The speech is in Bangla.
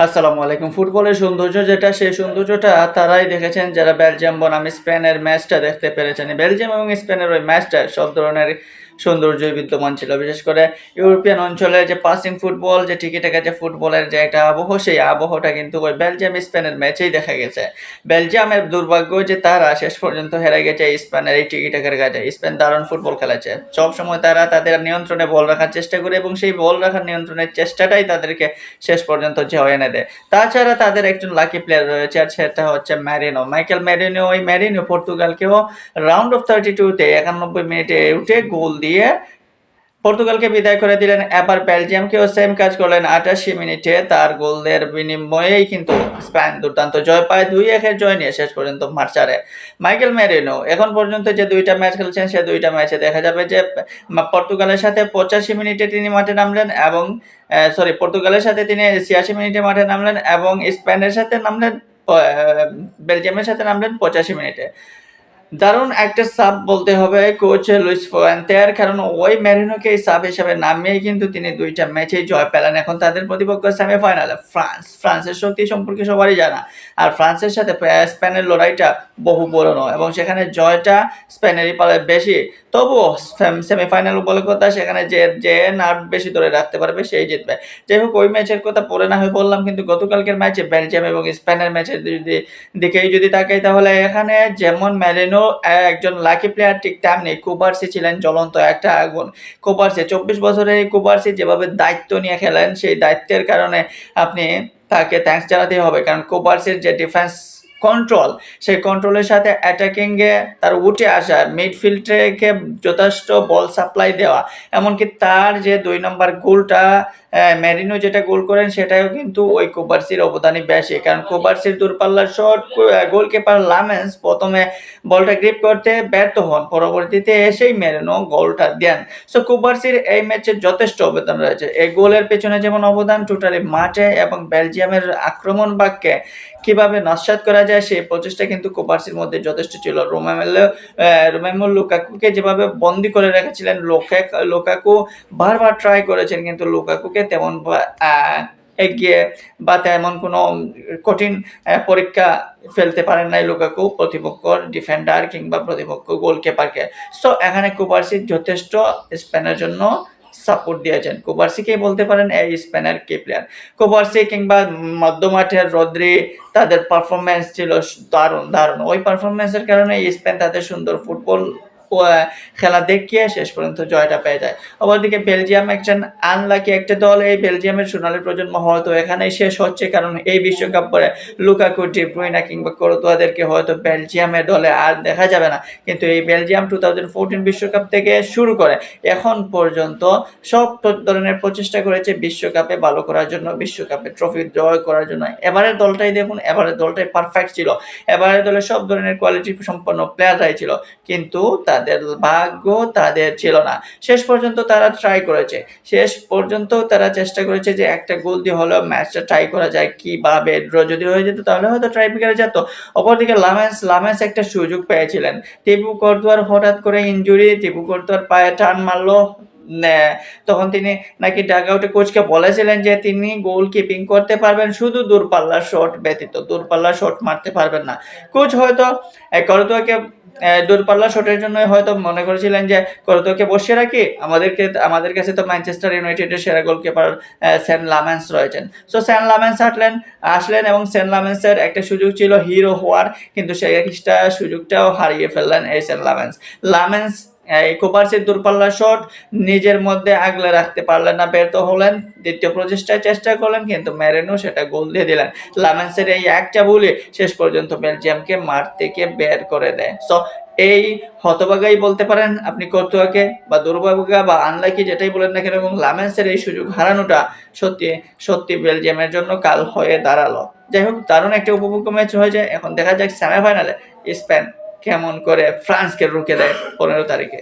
আসসালামু আলাইকুম। ফুটবলের সৌন্দর্য যেটা, সেই সৌন্দর্যটা তারাই দেখেছেন যারা বেলজিয়াম বনাম স্পেনের ম্যাচটা দেখতে পেরেছেন। বেলজিয়াম এবং স্পেনের ওই ম্যাচটা সব ধরনের সৌন্দর্যই বিদ্যমান ছিল। বিশেষ করে ইউরোপিয়ান অঞ্চলে যে পাসিং ফুটবল, যে টিকি-টাকা যে ফুটবলের যে একটা আবহ, সেই আবহটা কিন্তু ওই বেলজিয়াম স্পেনের ম্যাচেই দেখা গেছে। বেলজিয়ামের দুর্ভাগ্য যে তারা শেষ পর্যন্ত হেরে গেছে স্পেনের এই টিকি-টাকার কাছে। স্পেন দারুণ ফুটবল খেলেছে। সবসময় তারা তাদের নিয়ন্ত্রণে বল রাখার চেষ্টা করে এবং সেই বল রাখার নিয়ন্ত্রণের চেষ্টাটাই তাদেরকে শেষ পর্যন্ত জয় এনে দেয়। তাছাড়া তাদের একজন লাকি প্লেয়ার রয়েছে, আর সেটা হচ্ছে ম্যারিনো, মাইকেল ম্যারিনো। ওই ম্যারিনো পর্তুগালকেও রাউন্ড অফ 32-তে 91 মিনিটে উঠে গোল দিয়ে পর্তুগালকে বিদায় করে দিলেন। এবার বেলজিয়ামকেও সেম কাজ করলেন। 88 মিনিটে তার গোলের বিনিময়েই কিন্তু স্পেন দুর্দান্ত জয় পায়। 2-1 জয় নিয়ে শেষ পর্যন্ত মাঠ ছাড়ে মাইকেল মেরিনো। এখন পর্যন্ত যে দুইটা ম্যাচ খেলছেন, সে দুইটা ম্যাচে দেখা যাবে যে পর্তুগালের সাথে 85 মিনিটে তিনি মাঠে নামলেন এবং পর্তুগালের সাথে তিনি 86 মিনিটে মাঠে নামলেন এবং স্পেনের সাথে নামলেন, বেলজিয়ামের সাথে নামলেন 85 মিনিটে। দারুণ একটা সাব বলতে হবে কোচ লুইস ফুয়েন্তের, কারণ ওই মেরিনোকে সাব হিসেবে নামিয়েই কিন্তু তিনি দুইটা ম্যাচেই জয় পেলেন। এখন তাদের প্রতিপক্ষ সেমিফাইনালে ফ্রান্সের শক্তি সম্পর্কে সবারই জানা, আর ফ্রান্সের সাথে স্পেনের লড়াইটা বহু পুরনো এবং সেখানে জয়টা স্পেনেরই পালে বেশি। তবুও সেমিফাইনাল বলে কথা, সেখানে যে নার্ভ বেশি ধরে রাখতে পারবে সেই জিতবে। যাই হোক, ওই ম্যাচের কথা পরে না হয়ে বললাম, কিন্তু গতকালকের ম্যাচে বেলজিয়াম এবং স্পেনের ম্যাচের দিকেই যদি তাকাই, তাহলে এখানে যেমন মেরিনো একজন লাকি প্লেয়ার, ঠিক তেমনি কুবার্সি ছিলেন জ্বলন্ত একটা আগুন। কুবার্সি 24 বছরের এই কুবার্সি যেভাবে দায়িত্ব নিয়ে খেলেন, সেই দায়িত্বের কারণে আপনি তাকে থ্যাঙ্কস জানাতেই হবে। কারণ কুবার্সির যে ডিফেন্স কন্ট্রোল, সেই কন্ট্রোলের সাথে অ্যাটাকিংয়ে তার উঠে আসা, মিডফিল্ডকে যথেষ্ট বল সাপ্লাই দেওয়া, এমনকি তার যে 2 নম্বর গোলটা মেরিনো যেটা গোল করেন, সেটাও কিন্তু ওই কুবার্সির অবদানই বেশি। কারণ কুবার্সির দূরপাল্লার শট, গোলকিপার লামেন্স প্রথমে বলটা গ্রিপ করতে ব্যর্থ হন, পরবর্তীতে এসেই মেরিনো গোলটা দেন। সো কুবার্সির এই ম্যাচে যথেষ্ট অবদান রয়েছে। এই গোলের পেছনে যেমন অবদান, টোটালি মাঠে এবং বেলজিয়ামের আক্রমণ বাক্যে কিভাবে নস্যাৎ করা যায়, সেই প্রচেষ্টা কিন্তু কুবার্সির মধ্যে যথেষ্ট ছিল। রোমেলু লুকাকুকে যেভাবে বন্দি করে রেখেছিলেন, লুকাকু বারবার ট্রাই করেছেন, কিন্তু লুকাকুকে তেমন এগিয়ে বা তেমন কোনো কঠিন পরীক্ষা ফেলতে পারেন নাই লুকাকু প্রতিপক্ষ ডিফেন্ডার কিংবা প্রতিপক্ষ গোলকিপারকে। সো এখানে কুবার্সি যথেষ্ট স্পেনের জন্য সাপোর্ট দিয়েছেন। কুবার্সিকেই বলতে পারেন এই স্পেনের কি প্লেয়ার। কুবার্সি কিংবা মধ্যমাঠের রদ্রি, তাদের পারফরমেন্স ছিল দারুণ। ওই পারফরমেন্সের কারণে স্পেন তাদের সুন্দর ফুটবল খেলা দেখিয়ে শেষ পর্যন্ত জয়টা পেয়ে যায়। অপরদিকে বেলজিয়াম একজন আনলাকি একটা দল। এই বেলজিয়ামের সোনালী প্রজন্ম হয়তো এখানেই শেষ হচ্ছে, কারণ এই বিশ্বকাপ পরে লুকাকু, ডি ব্রুইনা কিংবা কোর্তোয়াদেরকে হয়তো বেলজিয়ামের দলে আর দেখা যাবে না। কিন্তু এই বেলজিয়াম 2014 বিশ্বকাপ থেকে শুরু করে এখন পর্যন্ত সব ধরনের প্রচেষ্টা করেছে বিশ্বকাপে ভালো করার জন্য, বিশ্বকাপে ট্রফি জয় করার জন্য। এবারের দলটাই দেখুন, এবারের দলটাই পারফেক্ট ছিল। এবারের দলে সব ধরনের কোয়ালিটি সম্পন্ন প্লেয়াররাই ছিল, কিন্তু তাদের ভাগ্য তাদের ছিল না। শেষ পর্যন্ত তারা ট্রাই করেছে, শেষ পর্যন্ত তারা চেষ্টা করেছে যে একটা গোল দিয়ে হলেও ম্যাচটা ট্রাই করা যায় কিভাবে। ড্র যদি হয়ে যেত তাহলে হয়তো ট্রাই ব্রেকারে যেত। অপরদিকে লামেন্স একটা সুযোগ পেয়েছিলেন। টিবু কর্তোয়ার হঠাৎ করে ইনজুরি, টিবু কর্তোয়ার পায়ে টান মারলো, তখন তিনি নাকি ডাগ আউটে কোচকে বলেছিলেন যে তিনি গোল কিপিং করতে পারবেন, শুধু দূরপাল্লার শট ব্যতীত দূরপাল্লার শট মারতে পারবেন না। কোচ হয়তো কর্তোয়াকে দূরপাল্লা শটের জন্য হয়তো মনে করেছিলেন যে কর্তোয়াকে বসিয়ে রাখি, আমাদের কাছে তো ম্যানচেস্টার ইউনাইটেডের সেরা গোলকিপার সেন লামেন্স রয়েছেন। সো সেন লামেন্স আসলেন এবং সেন লামেন্সের একটা সুযোগ ছিল হিরো হওয়ার, কিন্তু সেই সুযোগটাও হারিয়ে ফেললেন এই সেন লামেন্স এই কুবার্সির দূরপাল্লার শট নিজের মধ্যে আগলে রাখতে পারলেন না, ব্যর্থ হলেন। দ্বিতীয় প্রচেষ্টায় চেষ্টা করলেন, কিন্তু মেরিনো সেটা গোল দিয়ে দিলেন। লামেন্সের এই একটা ভুলে শেষ পর্যন্ত বেলজিয়ামকে মাঠ থেকে বের করে দেয়। সো এই হতভাগাই বলতে পারেন আপনি কর্তোয়াকে, বা দুর্ভাগ্য বা আনলাকি যেটাই বলেন না কেন, এবং লামেন্সের এই সুযোগ হারানোটা সত্যি বেলজিয়ামের জন্য কাল হয়ে দাঁড়ালো। যাই হোক, দারুণ একটা উপভোগ্য ম্যাচ হয়ে যায়। এখন দেখা যাক সেমিফাইনালে স্পেন কেমন করে ফ্রান্সকে রুখে দেয় 15 তারিখে।